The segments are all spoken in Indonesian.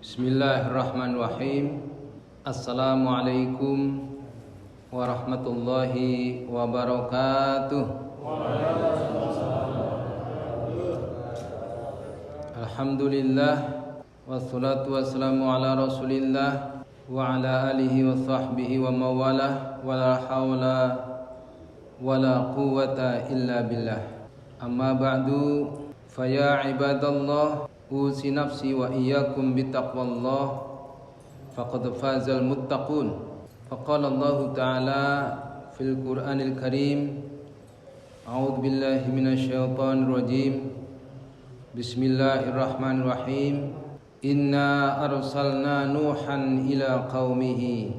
Bismillahirrahmanirrahim. Assalamualaikum warahmatullahi wabarakatuh. Alhamdulillah, wassalatu wassalamu ala rasulillah wa ala alihi wa sahbihi wa mawalah, wala hawla wala quwwata illa billah. Amma ba'du, faya ibadallah, usi nafsi wa iyyakum bittaqwallah, faqad fazal muttaqun. Faqala Allah Ta'ala fil Qur'anil Karim, a'udzu billahi minasy syaithanir rajim. Bismillahirrahmanirrahim. Inna arsalna Nuhan ila qaumihi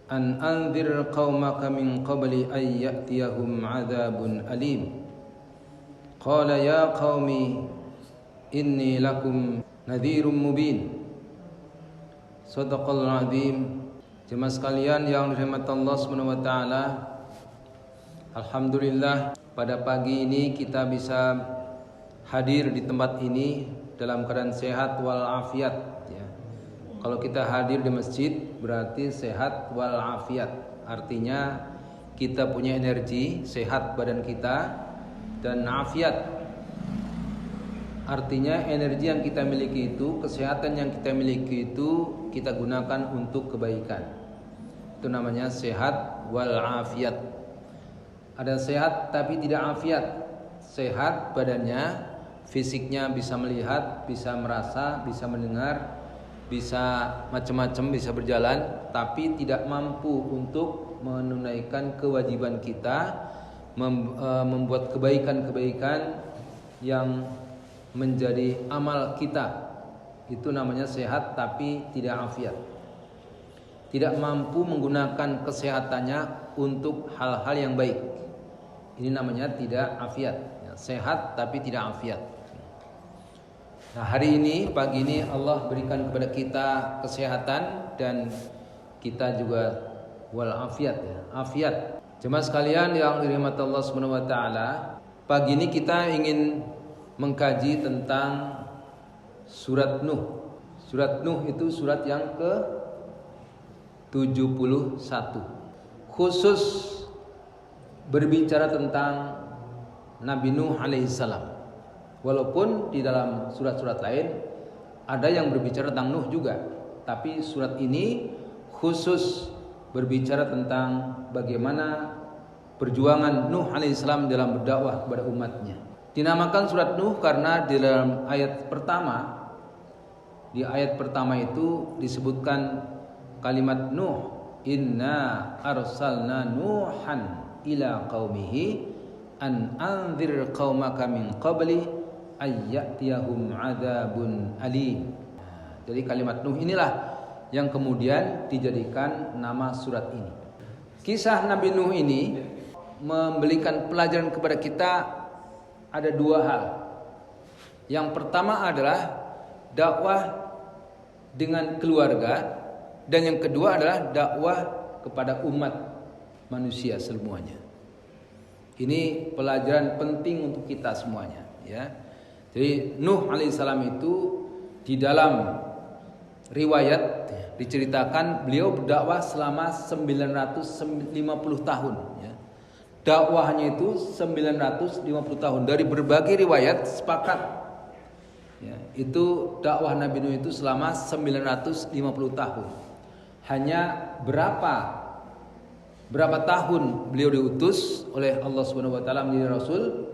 an anzir qaumaka min qabli ay ya'tiyahum 'adzabun alim. Qala ya qaumi inni lakum nadhirum mubin. Shadaqallahul azim. Jemaah sekalian yang dirahmati Allah Subhanahu wa taala, alhamdulillah pada pagi ini kita bisa hadir di tempat ini dalam keadaan sehat walafiat ya. Kalau kita hadir di masjid berarti sehat walafiat. Artinya kita punya energi, sehat badan kita, dan afiat. Artinya energi yang kita miliki itu, kesehatan yang kita miliki itu kita gunakan untuk kebaikan. Itu namanya sehat wal afiat. Ada sehat tapi tidak afiat. Sehat badannya, fisiknya bisa melihat, bisa merasa, bisa mendengar, bisa macam-macam, bisa berjalan, tapi tidak mampu untuk menunaikan kewajiban kita, membuat kebaikan-kebaikan yang menjadi amal kita. Itu namanya sehat tapi tidak afiat. Tidak mampu menggunakan kesehatannya untuk hal-hal yang baik. Ini namanya tidak afiat. Sehat tapi tidak afiat. Nah, hari ini, pagi ini Allah berikan kepada kita kesehatan dan kita juga wal afiat ya. Afiat. Jemaah sekalian yang dirahmati Allah Subhanahu wa taala, pagi ini kita ingin mengkaji tentang surat Nuh. Surat Nuh itu surat yang ke-71. Khusus berbicara tentang Nabi Nuh alaihissalam. Walaupun di dalam surat-surat lain ada yang berbicara tentang Nuh juga, tapi surat ini khusus berbicara tentang bagaimana perjuangan Nuh alaihissalam dalam berdakwah kepada umatnya. Dinamakan surat Nuh karena di dalam ayat pertama, di ayat pertama itu disebutkan kalimat Nuh, inna arsalna Nuhan ila qaumihi an anzir qaumaka min qabli ayyatiyahum adzabun alim. Jadi kalimat Nuh inilah yang kemudian dijadikan nama surat ini. Kisah Nabi Nuh ini memberikan pelajaran kepada kita. Ada dua hal. Yang pertama adalah dakwah dengan keluarga, dan yang kedua adalah dakwah kepada umat manusia semuanya. Ini pelajaran penting untuk kita semuanya ya. Jadi Nuh alaihissalam itu di dalam riwayat diceritakan beliau berdakwah selama 950 tahun ya. Dakwahnya itu 950 tahun. Dari berbagai riwayat sepakat ya, itu dakwah Nabi Nuh itu selama 950 tahun. Hanya berapa tahun beliau diutus oleh Allah Subhanahu wa taala menjadi rasul?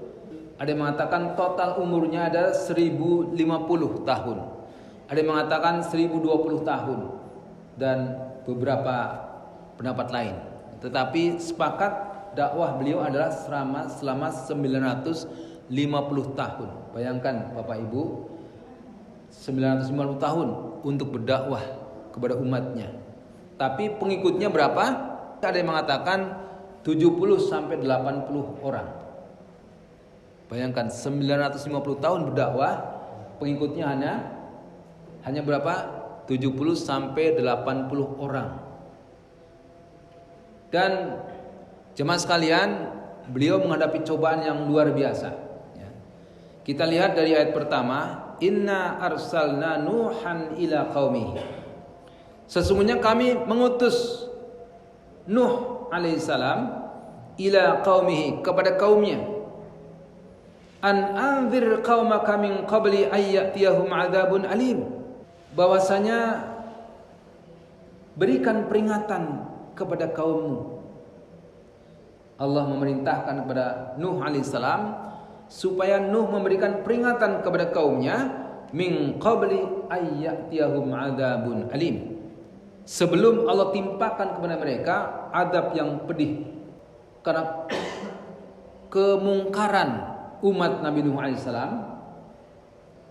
Ada yang mengatakan total umurnya ada 1050 tahun. Ada yang mengatakan 1020 tahun dan beberapa pendapat lain. Tetapi sepakat dakwah beliau adalah selama 950 tahun. Bayangkan Bapak Ibu, 950 tahun untuk berdakwah kepada umatnya. Tapi pengikutnya berapa? Ada yang mengatakan 70 sampai 80 orang. Bayangkan 950 tahun berdakwah, pengikutnya hanya berapa? 70 sampai 80 orang. Dan jemaah sekalian, beliau menghadapi cobaan yang luar biasa. Kita lihat dari ayat pertama, inna arsalna Nuhan ila qaumihi. Sesungguhnya kami mengutus Nuh alaihissalam ila qaumihi, kepada kaumnya. An anzir qaumaka min qabli ayyatiyahum adzabun alim. Bahwasanya berikan peringatan kepada kaummu. Allah memerintahkan kepada Nuh alaihissalam supaya Nuh memberikan peringatan kepada kaumnya min qabli ayyatiyahum adzabun alim, sebelum Allah timpakan kepada mereka adab yang pedih karena kemungkaran umat Nabi Nuh alaihissalam.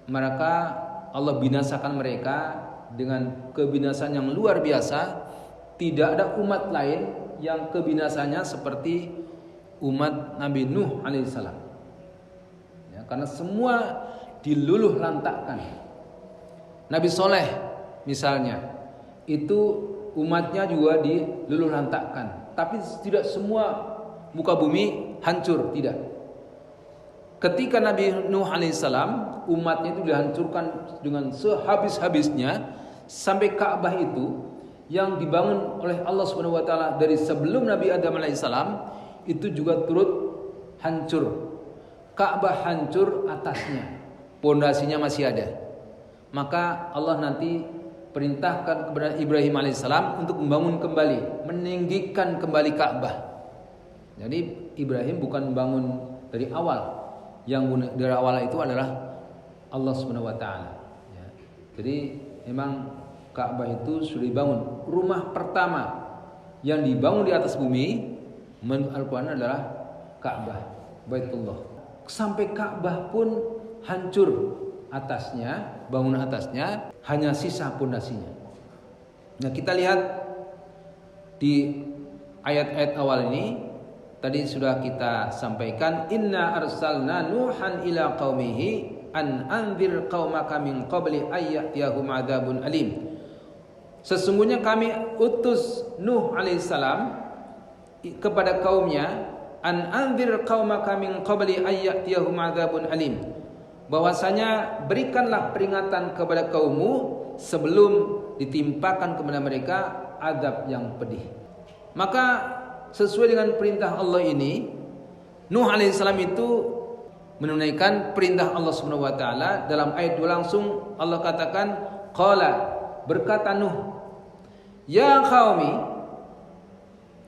Maka Allah binasakan mereka dengan kebinasaan yang luar biasa. Tidak ada umat lain yang kebinasanya seperti umat Nabi Nuh alaihissalam. Karena semua diluluh lantakkan. Nabi Soleh misalnya, itu umatnya juga diluluh lantakkan. Tapi tidak semua muka bumi hancur, tidak. Ketika Nabi Nuh alaihissalam, umatnya itu dihancurkan dengan sehabis-habisnya, sampai Ka'bah itu yang dibangun oleh Allah Subhanahu wa taala dari sebelum Nabi Adam alaihissalam itu juga turut hancur. Ka'bah hancur atasnya, pondasinya masih ada. Maka Allah nanti perintahkan kepada Ibrahim alaihissalam untuk membangun kembali, meninggikan kembali Ka'bah. Jadi Ibrahim bukan membangun dari awal, yang dari awal itu adalah Allah Subhanahu wa taala. Jadi memang Ka'bah itu sudah dibangun. Rumah pertama yang dibangun di atas bumi menurut Al-Quran adalah Ka'bah, Baitullah. Sampai Ka'bah pun hancur atasnya, bangunan atasnya, hanya sisa pondasinya. Nah, kita lihat di ayat-ayat awal ini, tadi sudah kita sampaikan, inna arsalna Nuhan ila qaumihi an anzir qaumaka min qabli ayyatiyahum adzabun alim. Sesungguhnya kami utus Nuh alaihissalam kepada kaumnya, an anzir qaumaka min qabli ayyatiyahum adzabun alim, bahwasanya berikanlah peringatan kepada kaummu sebelum ditimpakan kepada mereka azab yang pedih. Maka sesuai dengan perintah Allah ini, Nuh alaihissalam itu menunaikan perintah Allah Subhanahu wa taala. Dalam ayat 2 langsung Allah katakan, qala, berkata Nuh, ya qaumi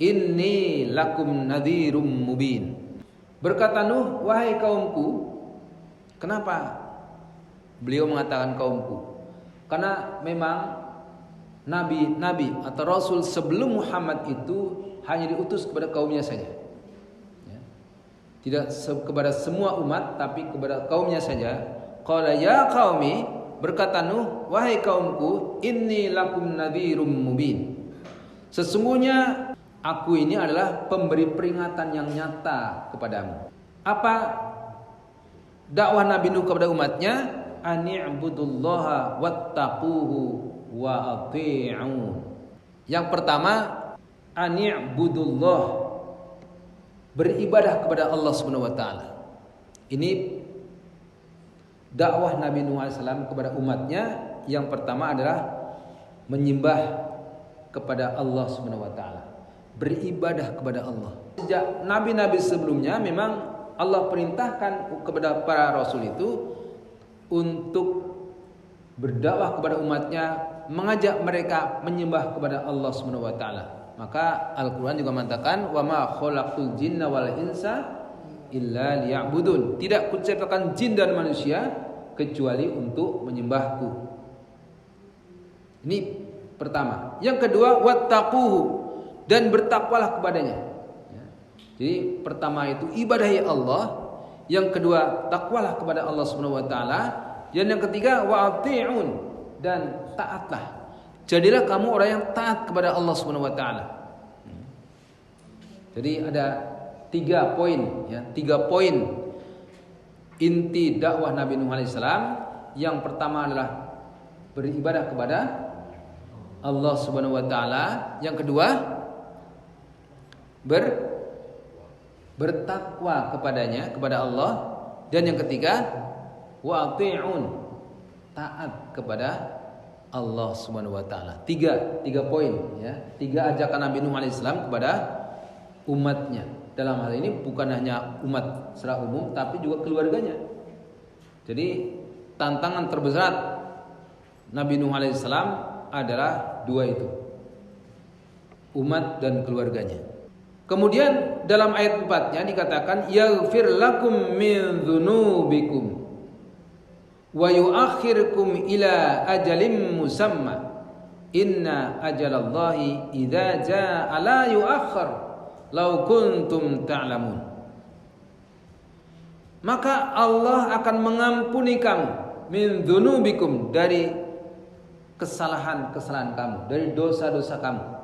inni lakum nadhirum mubin. Berkata Nuh, wahai kaumku. Kenapa beliau mengatakan kaumku? Karena memang nabi atau rasul sebelum Muhammad itu hanya diutus kepada kaumnya saja. Tidak kepada semua umat, tapi kepada kaumnya saja. Qala ya qaumi, berkata Nuh, wahai kaumku, inni lakum nadhirum mubin. Sesungguhnya aku ini adalah pemberi peringatan yang nyata kepadamu. Apa dakwah Nabi Nuh kepada umatnya? Ani'budullaha wattaquhu wa ati'un. Yang pertama, ani'budullah, beribadah kepada Allah Subhanahu wa taala. Ini dakwah Nabi Nuh alaihissalam kepada umatnya. Yang pertama adalah menyembah kepada Allah Subhanahu wa taala, beribadah kepada Allah. Sejak nabi-nabi sebelumnya memang Allah perintahkan kepada para rasul itu untuk berdakwah kepada umatnya, mengajak mereka menyembah kepada Allah Subhanahu wa taala. Maka Al-Qur'an juga mengatakan, wa ma khalaqtul jinna wal insa illa liya'budun. Tidak kuciptakan jin dan manusia kecuali untuk menyembahku. Ini pertama. Yang kedua, wattaquhu, dan bertakwalah kepadanya. Jadi pertama itu ibadahi Allah, yang kedua takwalah kepada Allah Subhanahu wa taala, dan yang ketiga wa'ati'un, dan taatlah. Jadilah kamu orang yang taat kepada Allah Subhanahu wa taala. Jadi ada 3 poin, ya, 3 poin inti dakwah Nabi Nuh alaihissalam. Yang pertama adalah beribadah kepada Allah Subhanahu wa taala, yang kedua bertakwa kepadanya, kepada Allah, dan yang ketiga wa'ati'un, taat kepada Allah Subhanahu wa taala. Tiga poin ya. Tiga ajakan Nabi Nuh alaihissalam kepada umatnya. Dalam hal ini bukan hanya umat secara umum tapi juga keluarganya. Jadi tantangan terbesar Nabi Nuh alaihissalam adalah dua itu. Umat dan keluarganya. Kemudian dalam ayat 4-nya dikatakan yaghfir lakum min dzunubikum wa yu'akhirkum ila ajalin musamma inna ajalallahi idza jaa la yu'akhkhar law kuntum ta'lamun. Maka Allah akan mengampuni kamu min dzunubikum dari kesalahan-kesalahan kamu, dari dosa-dosa kamu.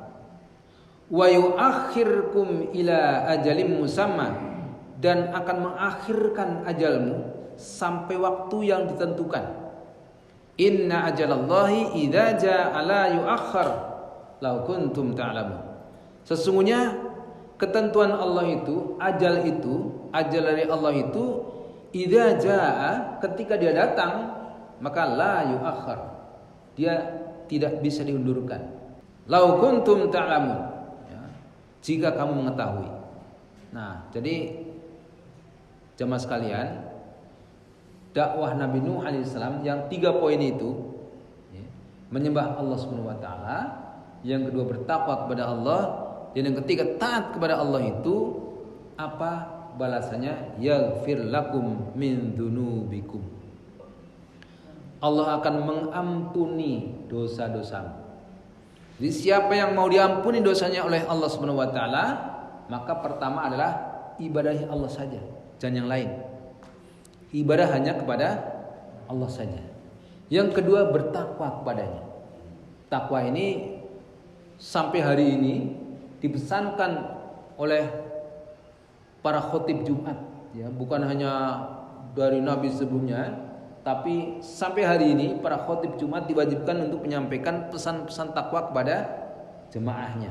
Wa yu'akhirkum ila ajalin musamma dan akan mengakhirkan ajalmu sampai waktu yang ditentukan. Inna ajalallahi idza jaa la yu'akhkhar law kuntum ta'lamun. Sesungguhnya ketentuan Allah itu, ajal dari Allah itu idza jaa, ketika dia datang maka la yu'akhkhar. Dia tidak bisa diundurkan. Law kuntum ta'lamun. Jika kamu mengetahui. Nah, jadi jemaah sekalian, dakwah Nabi Nuh alaihissalam yang 3 poin itu ya, menyembah Allah Subhanahu wa taala, yang kedua bertakwa kepada Allah, dan yang ketiga taat kepada Allah itu apa balasannya? Yaghfir lakum min dzunubikum. Allah akan mengampuni dosa-dosamu. Jadi siapa yang mau diampuni dosanya oleh Allah Subhanahu wa taala, maka pertama adalah ibadahi Allah saja, jangan yang lain. Ibadah hanya kepada Allah saja. Yang kedua bertakwa kepadanya. Takwa ini sampai hari ini dipesankan oleh para khotib Jumat ya, bukan hanya dari nabi sebelumnya. Tapi sampai hari ini para khotib Jumat diwajibkan untuk menyampaikan pesan-pesan takwa kepada jemaahnya.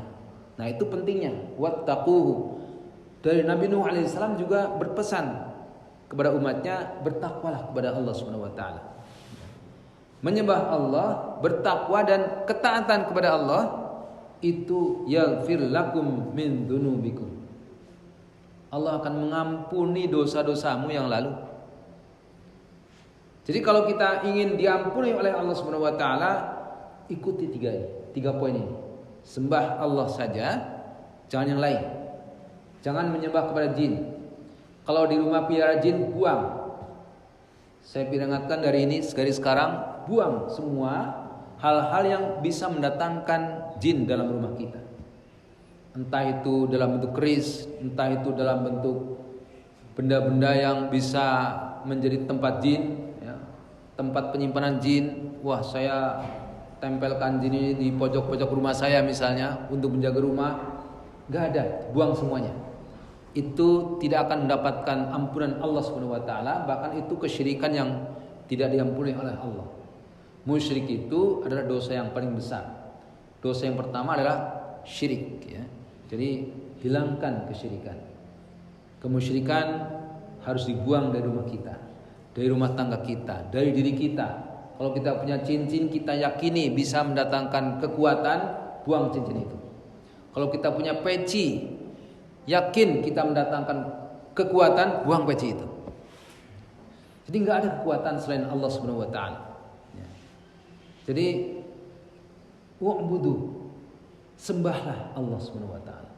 Nah itu pentingnya. Wattaquhu. Dari Nabi Nuh alaihissalam juga berpesan kepada umatnya, bertakwalah kepada Allah Subhanahu wa taala. Menyembah Allah, bertakwa dan ketaatan kepada Allah itu yaghfir lakum min dzunubikum. Allah akan mengampuni dosa-dosamu yang lalu. Jadi kalau kita ingin diampuni oleh Allah Subhanahu wa taala, ikuti 3 poin ini. Sembah Allah saja, jangan yang lain. Jangan menyembah kepada jin. Kalau di rumah piara jin, buang. Saya peringatkan dari ini, dari sekarang, buang semua hal-hal yang bisa mendatangkan jin dalam rumah kita. Entah itu dalam bentuk keris, entah itu dalam bentuk benda-benda yang bisa menjadi tempat jin, tempat penyimpanan jin. Wah, saya tempelkan jin ini di pojok-pojok rumah saya misalnya untuk menjaga rumah. Gak ada, buang semuanya. Itu tidak akan mendapatkan ampunan Allah Subhanahu wa taala, bahkan itu kesyirikan yang tidak diampuni oleh Allah. Musyrik itu adalah dosa yang paling besar. Dosa yang pertama adalah syirik ya. Jadi hilangkan kesyirikan. Kemusyrikan harus dibuang dari rumah kita, dari rumah tangga kita, dari diri kita. Kalau kita punya cincin kita yakini bisa mendatangkan kekuatan, buang cincin itu. Kalau kita punya peci, yakin kita mendatangkan kekuatan, buang peci itu. Jadi nggak ada kekuatan selain Allah Subhanahu wa taala. Jadi wa'budu, sembahlah Allah Subhanahu wa taala.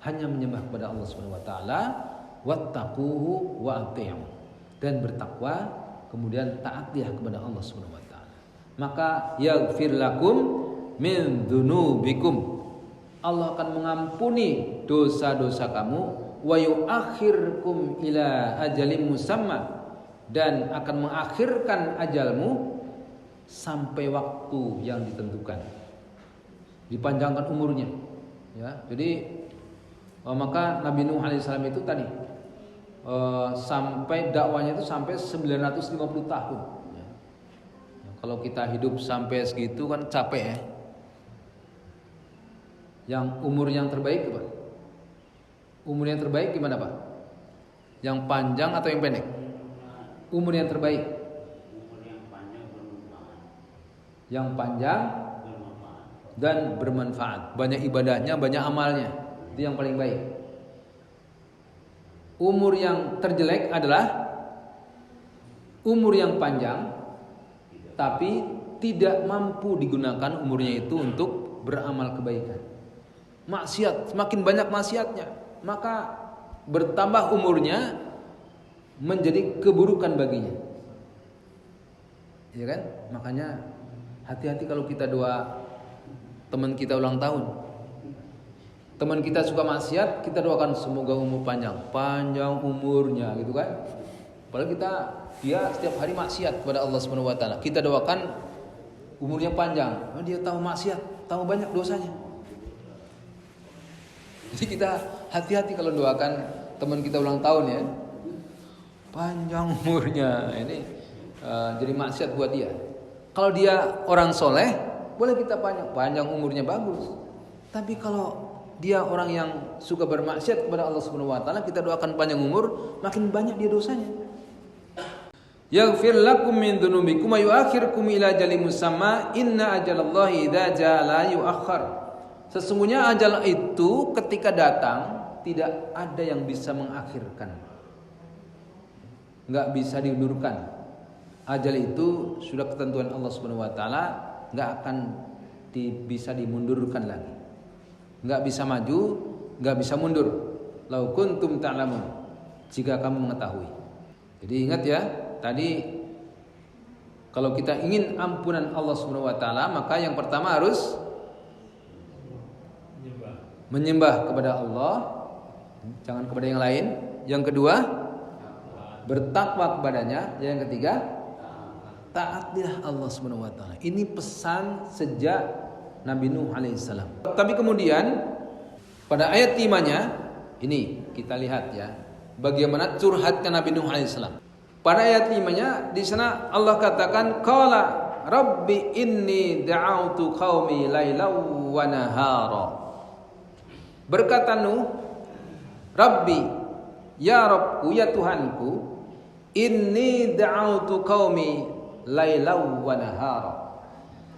Hanya menyembah kepada Allah Subhanahu wa taala, wattaquhu wa ati'u, dan bertakwa kemudian taatilah kepada Allah Subhanahu wa taala. Maka yaghfir lakum min dzunubikum. Allah akan mengampuni dosa-dosa kamu, wa yu'akhirkum ila ajalin musamma, dan akan mengakhirkan ajalmu sampai waktu yang ditentukan. Dipanjangkan umurnya. Ya, jadi maka Nabi Nuh alaihissalam itu tadi sampai dakwanya itu sampai 950 tahun. Ya. Kalau kita hidup sampai segitu kan capek ya. Yang umur yang terbaik apa? Umur yang terbaik gimana Pak? Yang panjang atau yang pendek? Umur yang terbaik. yang panjang dan bermanfaat. Banyak ibadahnya, banyak amalnya. Itu yang paling baik. Umur yang terjelek adalah umur yang panjang tapi tidak mampu digunakan umurnya itu untuk beramal kebaikan. Maksiat, semakin banyak maksiatnya, maka bertambah umurnya menjadi keburukan baginya. Ya kan? Makanya hati-hati kalau kita doa teman kita ulang tahun. Teman kita suka maksiat, kita doakan semoga umur panjang umurnya gitu kan. Padahal dia setiap hari maksiat kepada Allah Subhanahu wa taala. Kita doakan umurnya panjang. Dia tahu maksiat, tahu banyak dosanya. Jadi kita hati-hati kalau doakan teman kita ulang tahun ya. Panjang umurnya. Ini jadi maksiat buat dia. Kalau dia orang soleh, boleh kita panjang umurnya bagus. Tapi kalau dia orang yang suka bermaksiat kepada Allah Subhanahu wa taala, kita doakan panjang umur, makin banyak dia dosanya. Yaghfir lakum min dzunubikum wa yu'akhirukum ila ajalin musamma inna ajalallahi idza jaa la yu'akhkhar. Sesungguhnya ajal itu ketika datang tidak ada yang bisa mengakhirkan. Enggak bisa diundurkan. Ajal itu sudah ketentuan Allah Subhanahu wa taala, enggak akan bisa dimundurkan lagi. Enggak bisa maju, enggak bisa mundur. Lau kuntum ta'lamun, jika kamu mengetahui. Jadi ingat ya, tadi kalau kita ingin ampunan Allah Subhanahu wa taala, maka yang pertama harus menyembah kepada Allah, jangan kepada yang lain. Yang kedua, bertakwa kepadanya. Yang ketiga, taatilah Allah Subhanahu wa taala. Ini pesan sejak Nabi Nuh alaihissalam. Tapi kemudian pada ayat 5-nya ini kita lihat ya, bagaimana curhatnya Nabi Nuh alaihissalam. Pada ayat 5-nya di sana Allah katakan, qala rabbi inni da'autu qaumi lailan wa nahara. Berkata Nuh, Rabbi, ya Rabbku, ya Tuhanku, inni da'autu qaumi lailan wa nahara.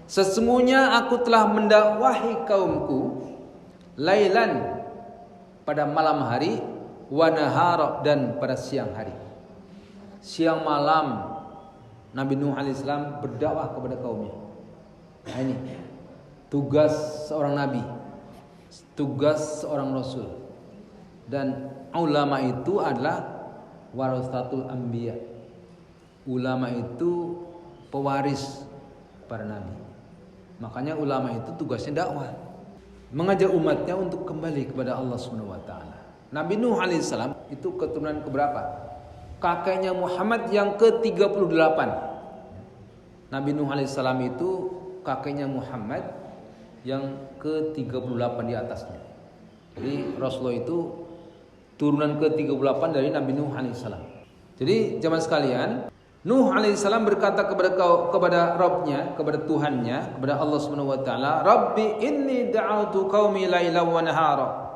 Sesungguhnya aku telah mendakwahi kaumku lailan pada malam hari, wa nahara dan pada siang hari. Siang malam Nabi Nuh alaihissalam berdakwah kepada kaumnya. Nah, ini tugas seorang nabi, tugas seorang rasul. Dan ulama itu adalah warasatul anbiya. Ulama itu pewaris para nabi. Makanya ulama itu tugasnya dakwah, mengajak umatnya untuk kembali kepada Allah Subhanahu wa taala. Nabi Nuh alaihissalam itu keturunan keberapa? Kakeknya Muhammad yang ke-38. Nabi Nuh alaihissalam itu kakeknya Muhammad yang ke-38 di atasnya. Jadi Rasulullah itu turunan ke-38 dari Nabi Nuh alaihissalam. Jadi jamaah sekalian, Nuh alaihissalam berkata kepada Rabbnya, kepada Tuhannya, kepada Allah Subhanahu wa taala, Rabbi inni da'autu qaumi lailan wa nahara.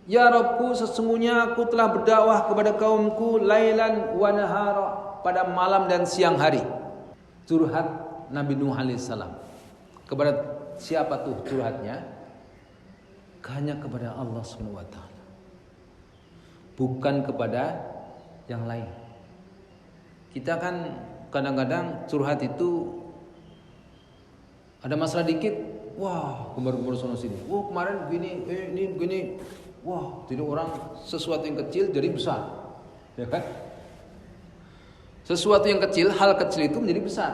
Ya Rabbku, sesungguhnya aku telah berdakwah kepada kaumku lailan wa nahara, pada malam dan siang hari. Curhat Nabi Nuh alaihissalam. Kepada siapa tuh curhatnya? Hanya kepada Allah Subhanahu wa taala. Bukan kepada yang lain. Kita kan kadang-kadang curhat itu ada masalah dikit, wah gembar-gembar sono sini. Wah kemarin gini, ini gini. Wah, jadi orang sesuatu yang kecil jadi besar. Ya kan? Sesuatu yang kecil, hal kecil itu menjadi besar.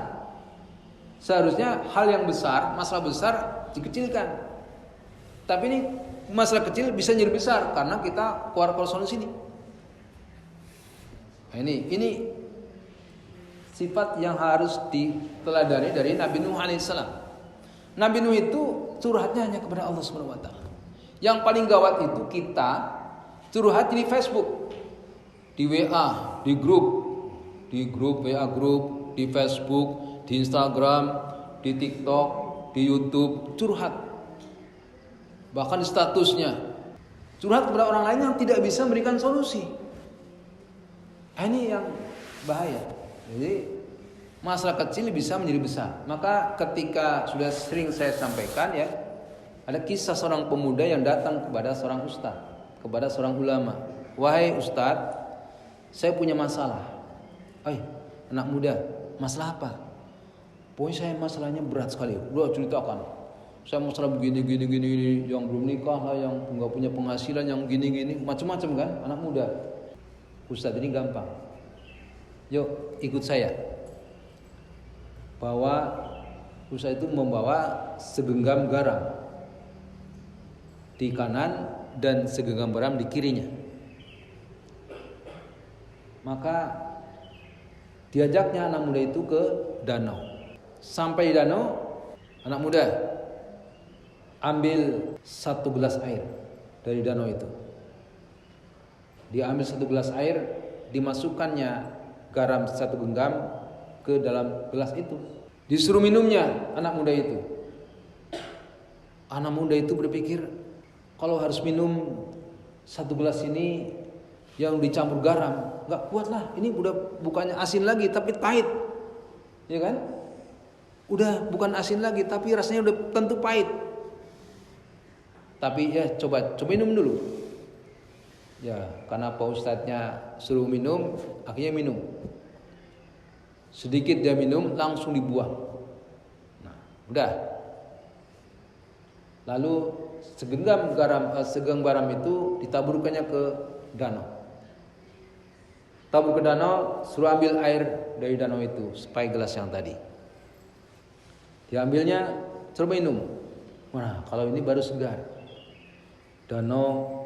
Seharusnya hal yang besar, masalah besar dikecilkan. Tapi ini masalah kecil bisa jadi besar karena kita keluar sono sini. Nah, ini sifat yang harus diteladani dari Nabi Nuh alaihissalam. Nabi Nuh itu curhatnya hanya kepada Allah Subhanahu wa taala. Yang paling gawat itu kita curhat di Facebook, di WA, di grup WA grup, di Facebook, di Instagram, di TikTok, di YouTube, curhat. Bahkan di statusnya curhat kepada orang lain yang tidak bisa memberikan solusi. Ini yang bahaya. Jadi Masalah kecil bisa menjadi besar. Maka ketika sudah sering saya sampaikan ya, ada kisah seorang pemuda yang datang kepada seorang ustadz, kepada seorang ulama. Wahai ustadz, saya punya masalah. Anak muda, masalah apa? Pokoknya saya masalahnya berat sekali. Udah ceritakan. Saya masalah begini, yang belum nikah lah, yang nggak punya penghasilan, yang gini, macam-macam kan, anak muda. Ustadz ini gampang. Yuk ikut saya. Bahwa Ustadz itu membawa segenggam garam di kanan dan segenggam garam di kirinya. Maka diajaknya anak muda itu ke danau. Sampai di danau, anak muda ambil 1 gelas air dari danau itu. Dia ambil 1 gelas air, dimasukkannya garam 1 genggam ke dalam gelas itu. Disuruh minumnya anak muda itu. Anak muda itu berpikir, kalau harus minum 1 gelas ini yang dicampur garam, gak kuat lah. Ini udah bukannya asin lagi tapi pahit, ya kan? Udah bukan asin lagi tapi rasanya udah tentu pahit. Tapi ya coba minum dulu. Ya karena Pak Ustadznya suruh minum, akhirnya minum. Sedikit dia minum langsung dibuang. Nah, udah. Lalu segenggam garam itu ditaburkannya ke danau. Tabur ke danau, suruh ambil air dari danau itu supaya gelas yang tadi. Diambilnya, coba minum. Nah, kalau ini baru segar. Danau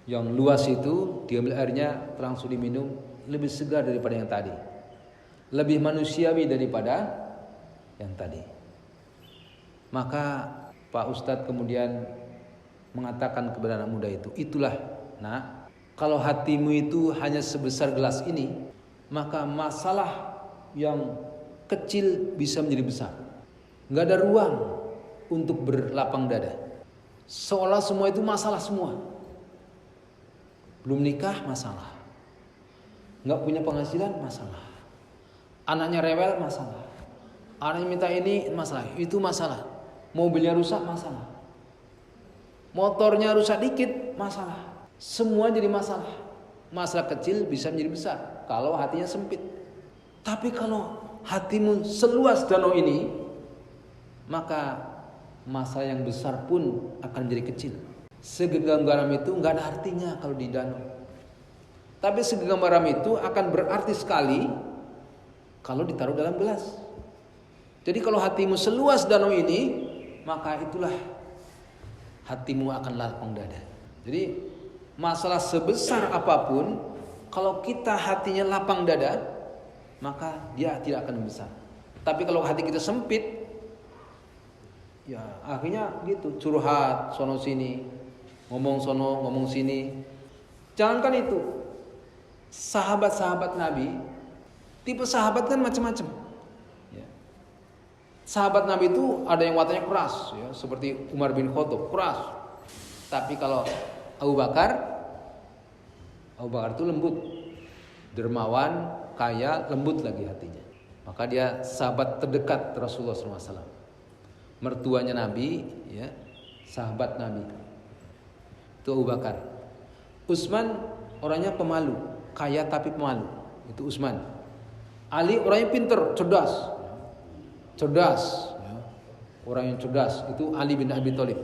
yang luas itu diambil airnya langsung diminum, lebih segar daripada yang tadi. Lebih manusiawi daripada yang tadi. Maka Pak Ustadz kemudian mengatakan kepada anak muda itu, itulah nak, kalau hatimu itu hanya sebesar gelas ini, maka masalah yang kecil bisa menjadi besar. Gak ada ruang untuk berlapang dada. Seolah semua itu masalah semua. Belum nikah masalah. Gak punya penghasilan masalah. Anaknya rewel masalah. Anaknya minta ini masalah, itu masalah. Mobilnya rusak masalah. Motornya rusak dikit masalah. Semua jadi masalah. Masalah kecil bisa menjadi besar kalau hatinya sempit. Tapi kalau hatimu seluas danau ini, maka masalah yang besar pun akan menjadi kecil. Segenggam garam itu gak ada artinya kalau di danau. Tapi segenggam garam itu akan berarti sekali kalau ditaruh dalam gelas. Jadi kalau hatimu seluas danau ini, maka itulah hatimu akan lapang dada. Jadi masalah sebesar apapun, kalau kita hatinya lapang dada, maka dia tidak akan besar. Tapi kalau hati kita sempit, ya akhirnya gitu, curhat sono sini, ngomong sono, ngomong sini. Jangankan itu, sahabat-sahabat Nabi, tipe sahabat kan macam-macam. Ya. Sahabat Nabi itu ada yang wataknya keras, ya, seperti Umar bin Khattab, keras. Tapi kalau Abu Bakar itu lembut, dermawan, kaya, lembut lagi hatinya. Maka dia sahabat terdekat Rasulullah SAW. Mertuanya Nabi, ya, sahabat Nabi. Itu Abu Bakar. Utsman orangnya pemalu, kaya tapi pemalu. Itu Utsman. Ali orangnya pinter, cerdas. Ya. Orang yang cerdas itu Ali bin Abi Thalib.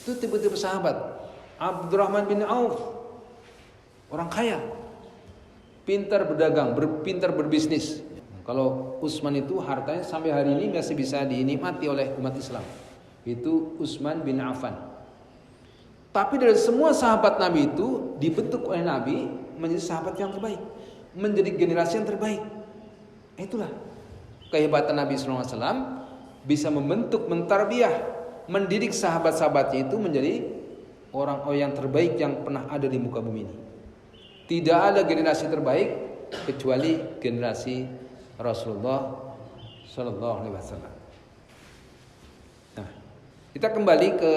Itu tipe-tipe sahabat. Abdurrahman bin Auf, orang kaya, pintar berdagang, pintar berbisnis. Kalau Utsman itu hartanya sampai hari ini masih bisa dinikmati oleh umat Islam. Itu Utsman bin Affan. Tapi dari semua sahabat Nabi itu dibentuk oleh Nabi menjadi sahabat yang terbaik, menjadi generasi yang terbaik. Itulah kehebatan Nabi SAW, bisa membentuk, mentarbiyah, mendidik sahabat-sahabatnya itu menjadi orang-orang yang terbaik yang pernah ada di muka bumi ini. Tidak ada generasi terbaik kecuali generasi Rasulullah Sallallahu Alaihi Wasallam. Nah, kita kembali ke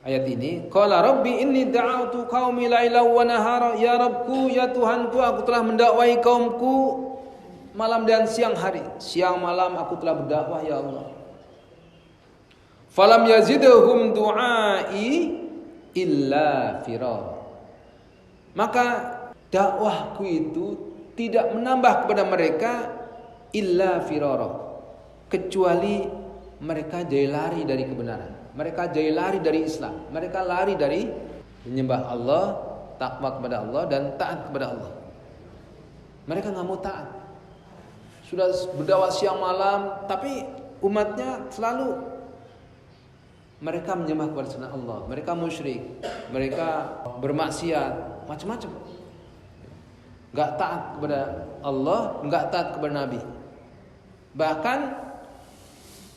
ayat ini. Qala Rabbi inni da'autu qaumi lailan wa nahara. Ya Rabbku, ya Tuhanku, aku telah mendakwai kaumku malam dan siang hari. Siang malam aku telah berdakwah ya Allah. Falam yazidhum du'ai illa firar. Maka dakwahku itu tidak menambah kepada mereka illa firara, kecuali mereka jaya lari dari kebenaran. Mereka jaya lari dari Islam. Mereka lari dari menyembah Allah, takwa kepada Allah dan taat kepada Allah. Mereka nggak mau taat. Sudah berdakwah siang malam, tapi umatnya selalu mereka menyembah kepada selain Allah. Mereka musyrik, mereka bermaksiat, macam-macam. Nggak taat kepada Allah, nggak taat kepada Nabi. Bahkan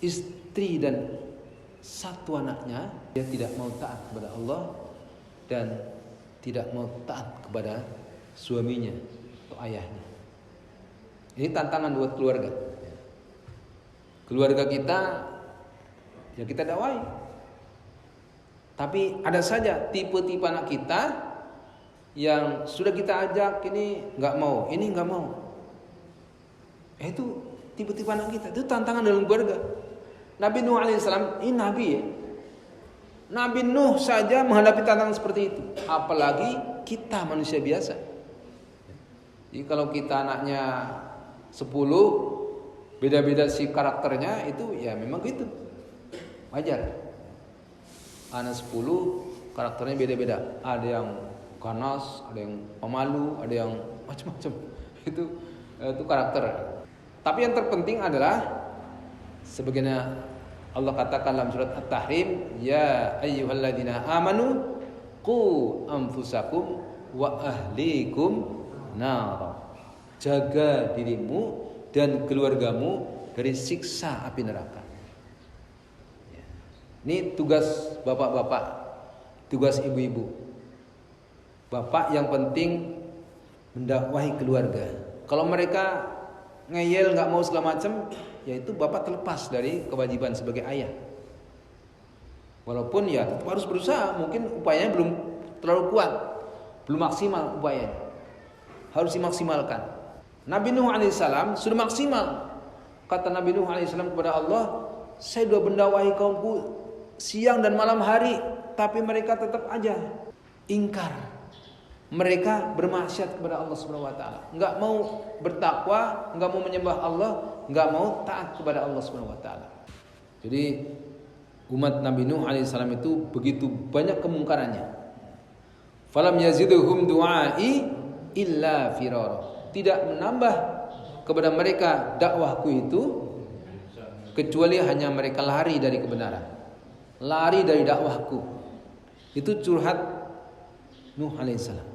istri dan satu anaknya dia tidak mau taat kepada Allah dan tidak mau taat kepada suaminya atau ayahnya. Ini tantangan buat keluarga. Keluarga kita ya kita dakwai. Tapi ada saja tipe-tipe anak kita yang sudah kita ajak ini nggak mau, ini nggak mau. Itu tipe-tipe anak kita. Itu tantangan dalam keluarga. Nabi Nuh alaihissalam ini nabi ya. Nabi Nuh saja menghadapi tantangan seperti itu. Apalagi kita manusia biasa. Jadi kalau kita anaknya 10, beda-beda si karakternya itu ya memang gitu. Wajar. Anak 10 karakternya beda-beda. Ada yang ganas, ada yang pemalu, ada yang macam-macam. Itu karakter. Tapi yang terpenting adalah sebagaimana Allah katakan dalam surat At-Tahrim, ya ayyuhalladzina amanu qu anfusakum wa ahlikum nar. Jaga dirimu dan keluargamu dari siksa api neraka. Ini tugas bapak-bapak, tugas ibu-ibu. Bapak yang penting mendakwahi keluarga. Kalau mereka ngeyel nggak mau segala macam, yaitu bapak terlepas dari kewajiban sebagai ayah. Walaupun ya tetap harus berusaha, mungkin upayanya belum terlalu kuat, belum maksimal upayanya. Harus dimaksimalkan. Nabi Nuh alaihissalam sudah maksimal. Kata Nabi Nuh alaihissalam kepada Allah, saya sudah mendakwahi kaumku siang dan malam hari, tapi mereka tetap aja ingkar. Mereka bermaksiat kepada Allah Subhanahu wa taala. Enggak mau bertakwa, enggak mau menyembah Allah, enggak mau taat kepada Allah Subhanahu wa taala. Jadi umat Nabi Nuh alaihissalam itu begitu banyak kemungkarannya. Falam yazidhum du'ai illa firara. Tidak menambah kepada mereka dakwahku itu kecuali hanya mereka lari dari kebenaran. Lari dari dakwahku. Itu curhat Nuh alaihissalam.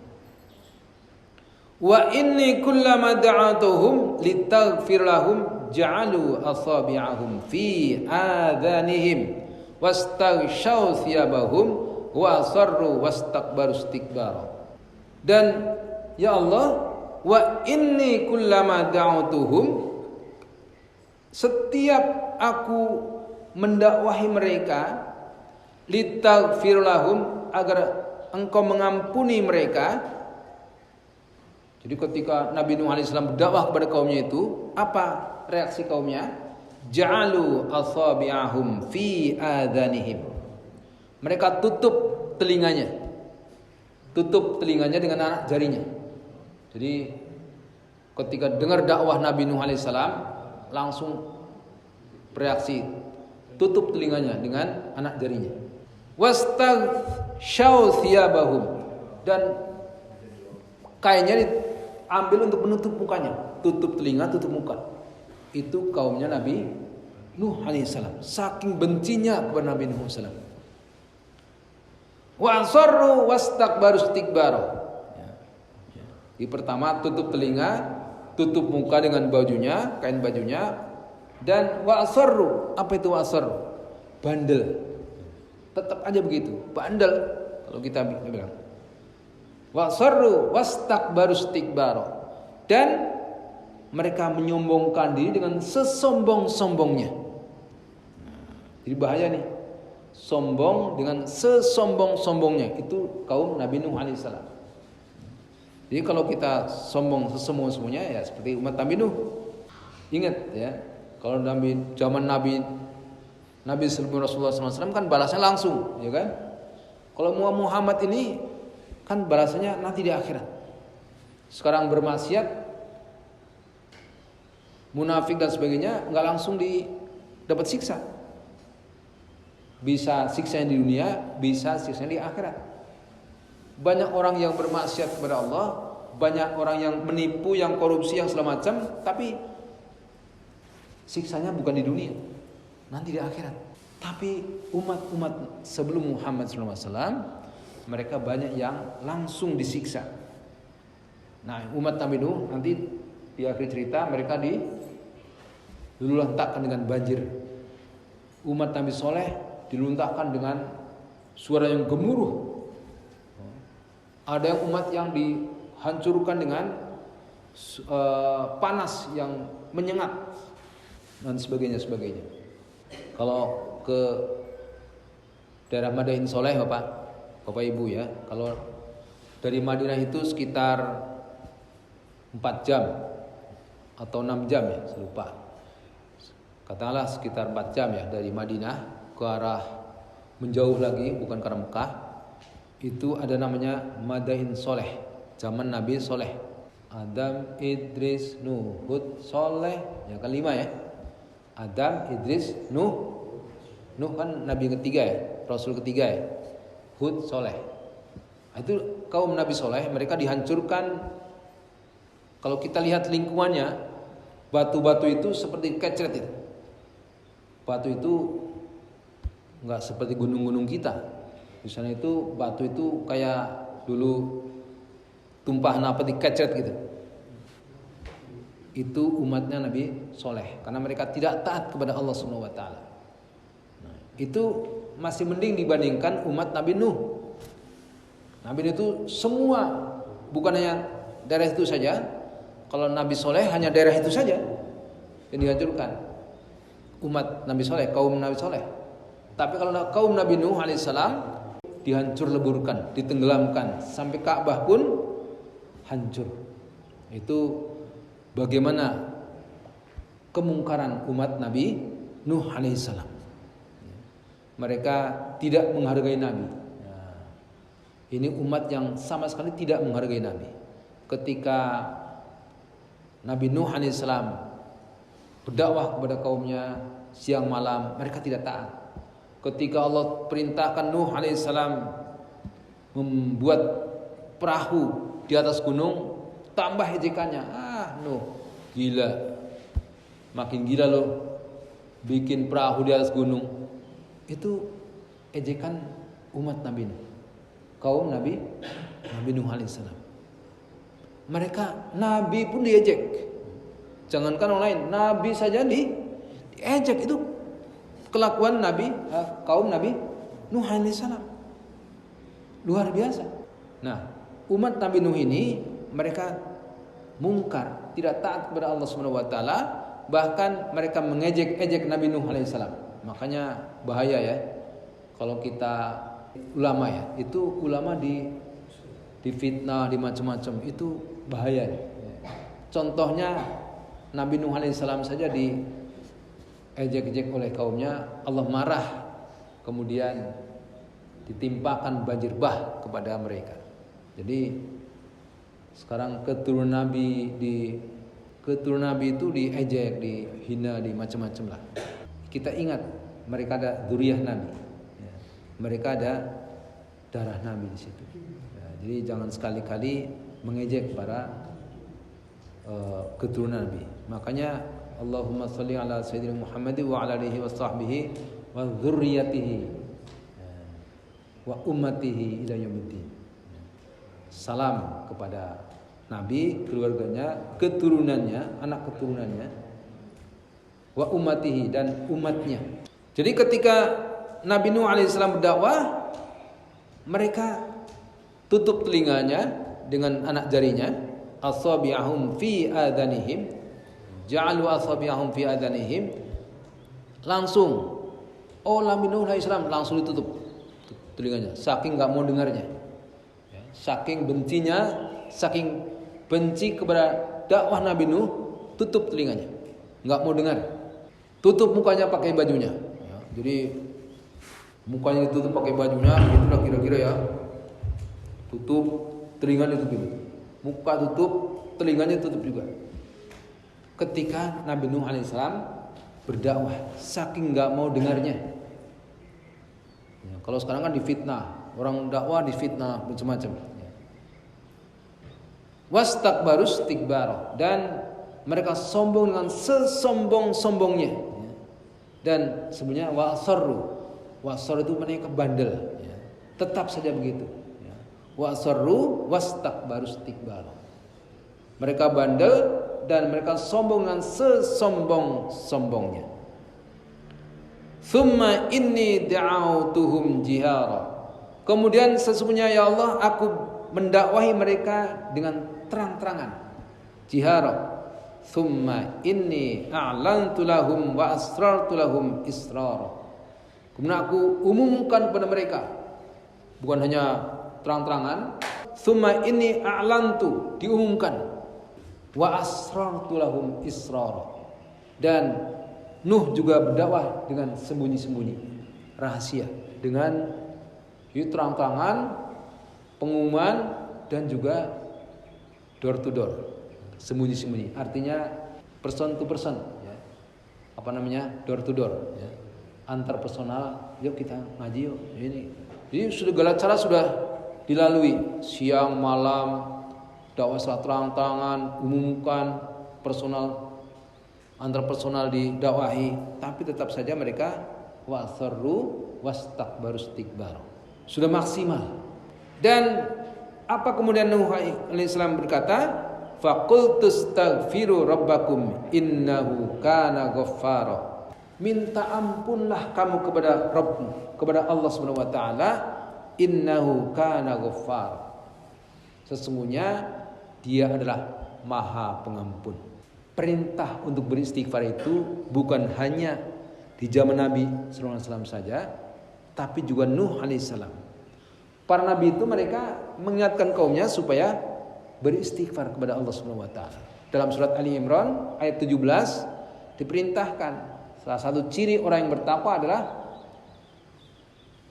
Wa inni kullama da'atuhum litaghfir lahum ja'alu asabi'ahum fi adhanihim wastaghshaw thiyabahum wa asarru wastakbaru istikbara. Dan ya Allah, wa inni kullama da'atuhum, setiap aku mendakwahi mereka, litaghfir lahum, agar engkau mengampuni mereka. Jadi ketika Nabi Nuh alaihissalam berdakwah kepada kaumnya itu, apa reaksi kaumnya? Ja'alu asabi'ahum fi adhanihim. Mereka tutup telinganya. Tutup telinganya dengan anak jarinya. Jadi ketika dengar dakwah Nabi Nuh alaihissalam, langsung bereaksi, tutup telinganya dengan anak jarinya. Wastaghshaw thiyabahum, dan kainnya diambil untuk menutup mukanya. Tutup telinga, tutup muka. Itu kaumnya Nabi Nuh alaihissalam. Saking bencinya kepada Nabi Nuh alaihissalam. Wa asarru wastakbaru istikbara. Di pertama tutup telinga, tutup muka dengan bajunya, kain bajunya, dan wa asarru. Apa itu wa asarru? Bandel. Tetap aja begitu, bandel. Kalau kita bilang. Wa asarru wastakbaru istikbara. Dan mereka menyombongkan diri dengan sesombong-sombongnya. Jadi bahaya nih. Sombong dengan sesombong-sombongnya. Itu kaum Nabi Nuh alaihissalam. Jadi kalau kita sombong sesombong-sombongnya ya seperti umat Nabi Nuh. Ingat ya, kalau zaman Nabi sebelum Rasulullah SAW kan balasnya langsung, ya kan? Kalau Muhammad ini kan balasannya nanti di akhirat. Sekarang bermaksiat, munafik dan sebagainya, nggak langsung dapat siksa. Bisa siksanya di dunia, bisa siksanya di akhirat. Banyak orang yang bermaksiat kepada Allah, banyak orang yang menipu, yang korupsi, yang segala macam, tapi siksanya bukan di dunia, nanti di akhirat. Tapi umat-umat sebelum Muhammad SAW, mereka banyak yang langsung disiksa. Nah, umat Nabi Nuh nanti di akhir cerita mereka diluluhlantakkan dengan banjir. Umat Nabi Soleh diluluhlantakkan dengan suara yang gemuruh. Ada yang umat yang dihancurkan dengan panas yang menyengat dan sebagainya. Kalau ke daerah Madain Soleh Bapak Ibu ya, kalau dari Madinah itu sekitar 4 jam atau 6 jam ya, saya lupa. Katakanlah sekitar 4 jam ya dari Madinah ke arah menjauh lagi, bukan ke arah Mekah. Itu ada namanya Madain Soleh, zaman Nabi Soleh. Adam, Idris, Nuh, Hud, Soleh, yang kelima ya. Adam, Idris, Nuh. Nuh kan Nabi ketiga ya, Rasul ketiga ya. Hud, Soleh. Itu kaum Nabi Soleh, mereka dihancurkan. Kalau kita lihat lingkungannya, batu-batu itu seperti kecret itu. Batu itu nggak seperti gunung-gunung kita. Di sana itu batu itu kayak dulu tumpahan apa dikecret gitu. Itu umatnya Nabi Soleh, karena mereka tidak taat kepada Allah Subhanahu Wa Taala. Nah, itu masih mending dibandingkan umat Nabi Nuh. Nabi Nuh itu semua, bukan hanya daerah itu saja. Kalau Nabi Soleh hanya daerah itu saja yang dihancurkan. Umat Nabi Soleh, kaum Nabi Soleh. Tapi kalau kaum Nabi Nuh alaihissalam dihancur leburkan, ditenggelamkan, sampai Ka'bah pun hancur. Itu bagaimana kemungkaran umat Nabi Nuh alaihissalam. Mereka tidak menghargai Nabi. Ini umat yang sama sekali tidak menghargai Nabi. Ketika Nabi Nuh alaihissalam berdakwah kepada kaumnya siang malam, mereka tidak taat. Ketika Allah perintahkan Nuh alaihissalam membuat perahu di atas gunung, tambah ejekannya. Nuh, gila, makin gila loh, bikin perahu di atas gunung. Itu ejekan umat Nabi Nuh, kaum Nabi Nuh alaihissalam. Mereka Nabi pun diejek. Jangankan orang lain, Nabi saja diejek. Itu kelakuan Nabi, kaum Nabi Nuh alaihissalam. Luar biasa. Nah, umat Nabi Nuh ini mereka mungkar, tidak taat kepada Allah Subhanahu Wa Taala, bahkan mereka mengejek-ejek Nabi Nuh alaihissalam. Makanya bahaya ya, kalau kita ulama ya, itu ulama difitnah, di macam-macam, itu bahaya. Contohnya Nabi Nuh alaihissalam saja diejek-ejek oleh kaumnya, Allah marah, kemudian ditimpakan banjir bah kepada mereka. Jadi sekarang keturunan Nabi itu diejek, dihina, di macam-macam lah. Kita ingat mereka ada dzurriyyah Nabi, mereka ada darah Nabi di situ. Jadi jangan sekali-kali mengejek para keturunan Nabi. Makanya Allahumma sholli ala sayyidina Muhammad wa ala alihi wa sahbihi wa dzurriyyatihi wa ummatihi ila yaumiddin. Salam kepada Nabi, keluarganya, keturunannya, anak keturunannya, wa ummatihi, dan umatnya. Jadi ketika Nabi Nuh alaihissalam berdakwah, mereka tutup telinganya dengan anak jarinya, asabi'ahum fi adanihim, ja'alu asabi'ahum fi adanihim, langsung Nabi Nuh alaihissalam langsung ditutup telinganya, saking nggak mau dengarnya, saking bencinya, saking benci kepada dakwah Nabi Nuh, tutup telinganya. nggak mau dengar. Tutup mukanya pakai bajunya. Ya, jadi mukanya ditutup pakai bajunya, itulah kira-kira ya. Tutup, telinganya tutup. Muka tutup, telinganya tutup juga. Ketika Nabi Nuh alaihissalam berdakwah, saking nggak mau dengarnya. Ya, kalau sekarang kan difitnah, orang dakwah difitnah macam-macam. Ya. Wastakbaru istikbara, dan mereka sombong dengan sesombong-sombongnya. Ya. Dan sebenarnya wasarru itu mereka bandel. Ya. Tetap saja begitu. Ya. Wasarru wastakbaru istikbara. Mereka bandel dan mereka sombong dengan sesombong-sombongnya. Thumma inni da'autuhum jihara. Kemudian sesungguhnya ya Allah, aku mendakwahi mereka dengan terang-terangan. Jihara. Thumma inni a'lantu lahum wa asrartu lahum israra. Kemudian aku umumkan kepada mereka, bukan hanya terang-terangan. Thumma inni a'lantu, diumumkan. Wa asrartu lahum israra. Dan Nuh juga berdakwah dengan sembunyi-sembunyi, rahasia, dengan terang-terangan, pengumuman, dan juga door to door, sembunyi-sembunyi. Artinya person to person, ya. Apa namanya, door to door, ya. Antar personal. Yuk kita ngaji yuk. Ini. Jadi segala cara sudah dilalui, siang malam. Dakwah secara terang-terangan, umumkan, personal, antar personal didakwahi, tapi tetap saja mereka wasarru wastakbaru istikbar. Sudah maksimal. Dan apa kemudian Nuh alaihissalam berkata, faqultustaghfiru rabbakum innahu kana ghaffara. Minta ampunlah kamu kepada Rabbmu, kepada Allah Subhanahu wa taala, innahu kana ghaffara. Sesungguhnya Dia adalah Maha Pengampun. Perintah untuk beristighfar itu bukan hanya di zaman Nabi sallallahu alaihi wasallam saja, tapi juga Nuh alaihissalam. Para nabi itu mereka mengingatkan kaumnya supaya beristighfar kepada Allah Subhanahu wa taala. Dalam surat Ali Imran ayat 17 diperintahkan salah satu ciri orang yang bertakwa adalah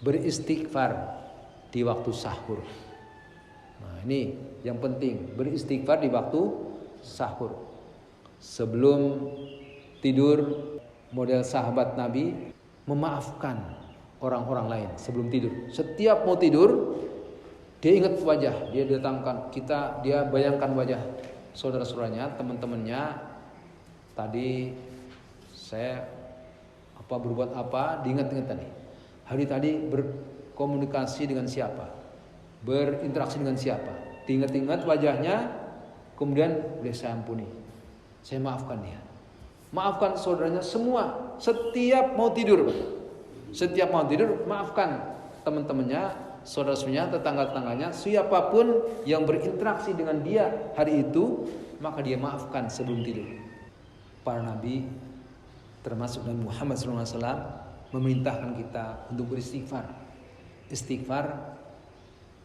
beristighfar di waktu sahur. Nah, ini yang penting, beristighfar di waktu sahur. Sebelum tidur, model sahabat Nabi memaafkan orang-orang lain sebelum tidur. Setiap mau tidur, dia ingat wajah, dia datangkan dia bayangkan wajah saudara-saudaranya, teman-temannya. Tadi saya berbuat apa, diingat-ingat tadi. Hari tadi berkomunikasi dengan siapa, berinteraksi dengan siapa, diingat-ingat wajahnya, kemudian boleh saya ampuni, saya maafkan dia, maafkan saudaranya semua. Setiap mau tidur, maafkan teman-temannya, saudara-saudaranya, tetangga-tetangganya, siapapun yang berinteraksi dengan dia hari itu, maka dia maafkan sebelum tidur. Para nabi, termasuk Nabi Muhammad SAW, memerintahkan kita untuk beristighfar. Istighfar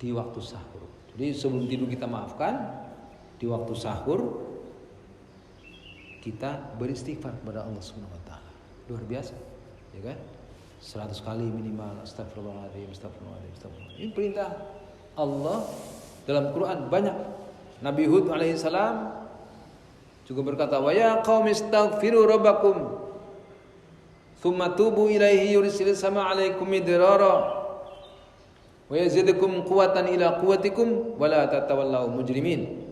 di waktu sahur. Jadi sebelum tidur kita maafkan, di waktu sahur kita beristighfar kepada Allah Subhanahu wa taala. Luar biasa, ya kan? 100 kali minimal, astagfirullahaladzim, astagfirullahaladzim, astagfirullahaladzim. Ini perintah Allah dalam Quran banyak. Nabi Hud alaihissalam juga berkata, wa ya qaumi astaghfiru rabbakum thumma tubu ilaihi yursilis sama alaikum midrara wa yazidukum quwwatan ila quwwatikum wa la tatawallaw mujrimin.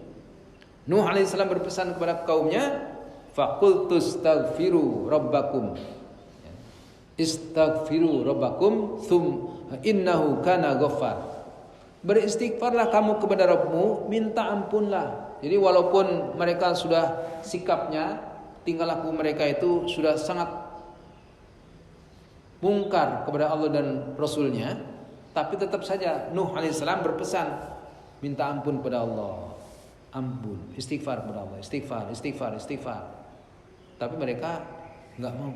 Nuh alaihissalam berpesan kepada kaumnya, faqultustaghfiru rabbakum, istaghfiru rabbakum innahu kana ghaffar. Beristighfarlah kamu kepada Rabbmu, minta ampunlah. Jadi walaupun mereka sudah sikapnya, tingkah laku mereka itu sudah sangat mungkar kepada Allah dan Rasulnya, tapi tetap saja Nuh alaihissalam berpesan, minta ampun kepada Allah, ampun, istighfar kepada Allah, istighfar. Tapi mereka nggak mau,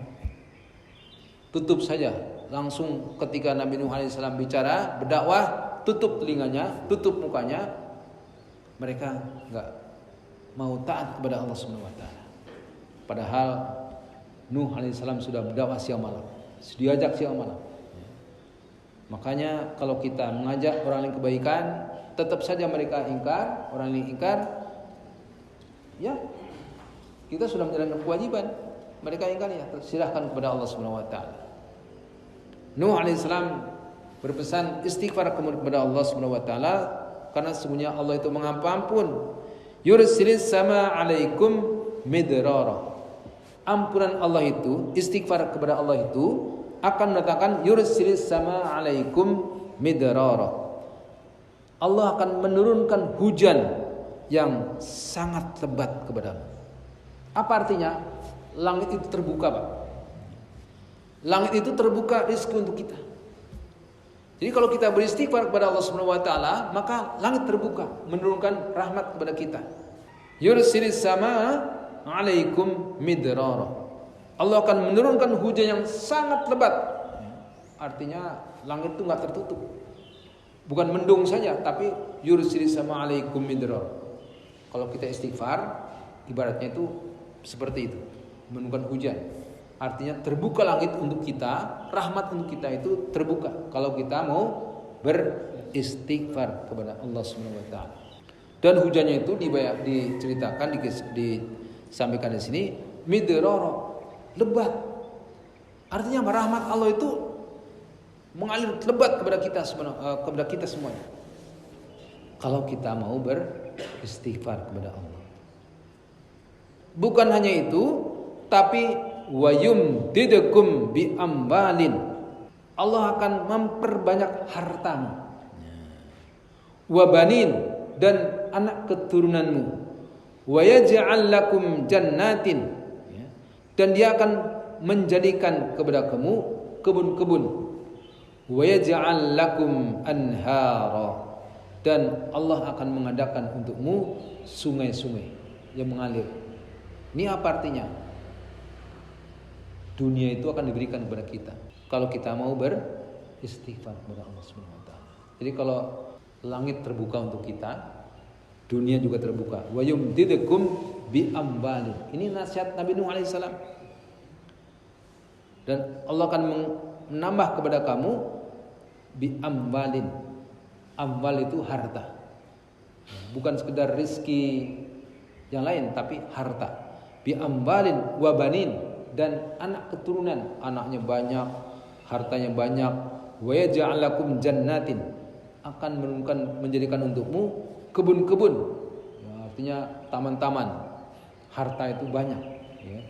tutup saja. Langsung ketika Nabi Nuh alaihissalam bicara, berdakwah, tutup telinganya, tutup mukanya. Mereka nggak mau taat kepada Allah Subhanahu wa taala. Padahal Nuh alaihissalam sudah berdakwah siang malam, diajak siang malam. Makanya kalau kita mengajak orang lain kebaikan, tetap saja mereka ingkar, orang lain ingkar, ya kita sudah menjalankan kewajiban. Mereka ingkar, ya silahkan kepada Allah Subhanahu Wa Taala. Nuh alaihissalam berpesan istighfar kepada Allah Subhanahu Wa Taala, karena sesungguhnya Allah itu Maha Pengampun. Yursilis sama alaikum midrara. Ampunan Allah itu, istighfar kepada Allah itu akan mendatangkan yursilis sama alaikum midrara. Allah akan menurunkan hujan yang sangat lebat kepadamu. Apa artinya? Langit itu terbuka, Pak. Langit itu terbuka rezeki untuk kita. Jadi kalau kita beristighfar kepada Allah Subhanahu wa taala, maka langit terbuka menurunkan rahmat kepada kita. Yursilis sama alaikum midrara. Allah akan menurunkan hujan yang sangat lebat. Artinya langit itu enggak tertutup. Bukan mendung saja, tapi yursilis sama alaikum midrara. Kalau kita istighfar, ibaratnya itu seperti itu, menurunkan hujan. Artinya terbuka langit untuk kita, rahmat untuk kita itu terbuka kalau kita mau beristighfar kepada Allah Subhanahu wa taala. Dan hujannya itu diceritakan, disampaikan di sini midrara, lebat. Artinya rahmat Allah itu mengalir lebat kepada kita semuanya. Kalau kita mau beristighfar kepada Allah. Bukan hanya itu, tapi wayumdidukum bi ambalin. Allah akan memperbanyak hartamu. Wa banin, dan anak keturunanmu. Wa yaj'al lakum jannatin, dan dia akan menjadikan kepada kamu kebun-kebun. Wa yaj'al lakum anhara, dan Allah akan mengadakan untukmu sungai-sungai yang mengalir. Ini apa artinya? Dunia itu akan diberikan kepada kita kalau kita mau beristighfar kepada Allah Subhanahu wa taala. Jadi kalau langit terbuka untuk kita, dunia juga terbuka. Wa yumdidukum bi ambalin. Ini nasihat Nabi Nuh alaihissalam. Dan Allah akan menambah kepada kamu bi ambalin. Ambal itu harta. Bukan sekedar rizki yang lain, tapi harta. Bi ambalin wa banin, dan anak keturunan, anaknya banyak, hartanya banyak. Wa yaj'al lakum jannatin, akan menjadikan untukmu kebun-kebun. Ya, artinya taman-taman. Harta itu banyak, ya.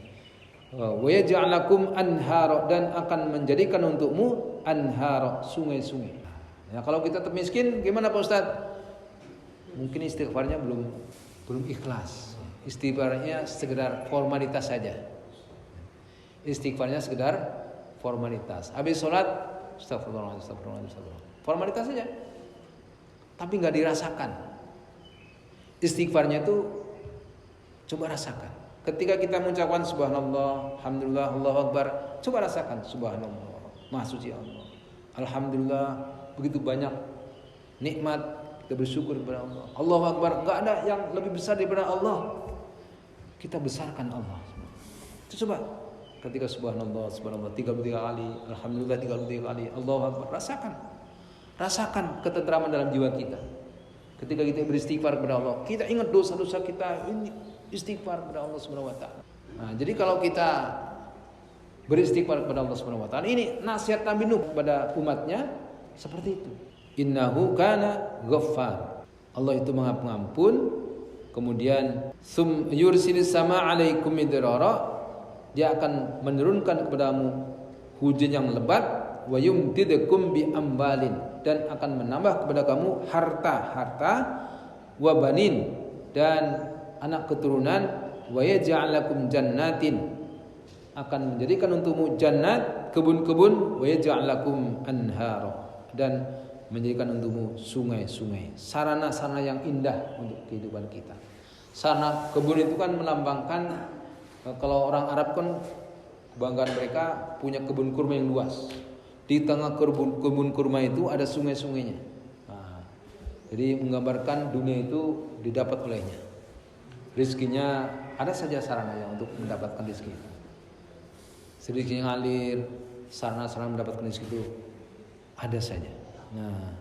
Wa yaj'al lakum anhara, dan akan menjadikan untukmu anhara, sungai-sungai. Ya, kalau kita tetap miskin, gimana Pak Ustaz? Mungkin istighfarnya belum ikhlas. Istighfarnya sekedar formalitas saja. Istighfarnya sekedar formalitas. Habis sholat, astagfirullah. Formalitas saja. Tapi nggak dirasakan. Istighfarnya itu coba rasakan. Ketika kita mengucapkan subhanallah, alhamdulillah, Allahu akbar, coba rasakan subhanallah, maha suci Allah. Alhamdulillah, begitu banyak nikmat, kita bersyukur kepada Allah. Allahu akbar, nggak ada yang lebih besar daripada Allah. Kita besarkan Allah. Itu coba. Ketika subhanallah 33 kali, alhamdulillah 33 kali, Allahu akbar, rasakan ketentraman dalam jiwa kita. Ketika kita beristighfar kepada Allah, kita ingat dosa-dosa kita, ini istighfar kepada Allah Subhanahu wa taala. Nah, jadi kalau kita beristighfar kepada Allah Subhanahu wa taala, ini nasihat Nabi Nuh kepada umatnya seperti itu. Innahu kana ghaffar. Allah itu Maha Pengampun. Kemudian yursilis sama alaikum midrara, dia akan menurunkan kepadamu hujan yang lebat. Wa yumdidukum bi ambalin, dan akan menambah kepada kamu harta. Wa banin, dan anak keturunan. Wa yaj'al lakum jannatin, akan menjadikan untukmu jannat, kebun-kebun. Wa yaj'al lakum anhara, dan menjadikan untukmu sungai-sungai, sarana-sarana yang indah untuk kehidupan kita. Sarana kebun itu kan melambangkan, kalau orang Arab kan kebanggaan mereka punya kebun kurma yang luas. Di tengah kebun kurma itu ada sungai-sungainya. Nah, jadi menggambarkan dunia itu didapat olehnya. Rizkinya ada saja sarananya untuk mendapatkan rizki. sedikit ngalir, sarana-sarana mendapatkan rezeki itu ada saja. Nah,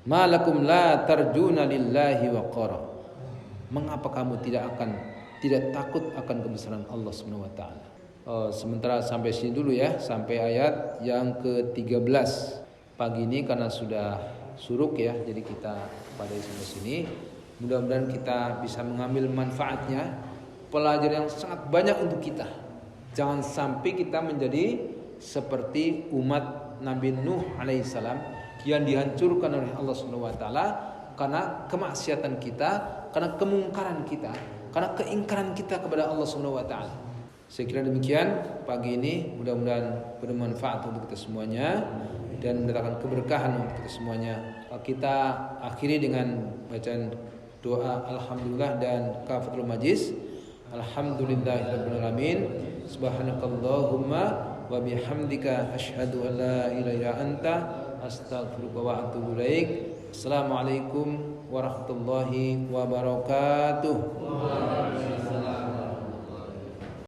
malakum la tarjuna lillahi waqara. Mengapa kamu tidak takut akan kebesaran Allah Subhanahu wa taala? Sementara sampai sini dulu ya, sampai ayat yang ke-13. Pagi ini karena sudah suruk ya, jadi kita pada sampai sini. Mudah-mudahan kita bisa mengambil manfaatnya, pelajaran yang sangat banyak untuk kita. Jangan sampai kita menjadi seperti umat Nabi Nuh alaihissalam yang dihancurkan oleh Allah Subhanahu wa taala karena kemaksiatan kita, karena kemungkaran kita, karena keingkaran kita kepada Allah Subhanahu wa taala. Saya kira demikian pagi ini, mudah-mudahan bermanfaat untuk kita semuanya dan mendatangkan keberkahan untuk kita semuanya. Kita akhiri dengan bacaan doa alhamdulillah dan kafaratul majlis. Alhamdulillahirabbil alamin. Subhanakallahumma wa bihamdika asyhadu an la ilaha illa anta astaghfiruka wa atubu ilaik. Assalamualaikum warahmatullahi wabarakatuh.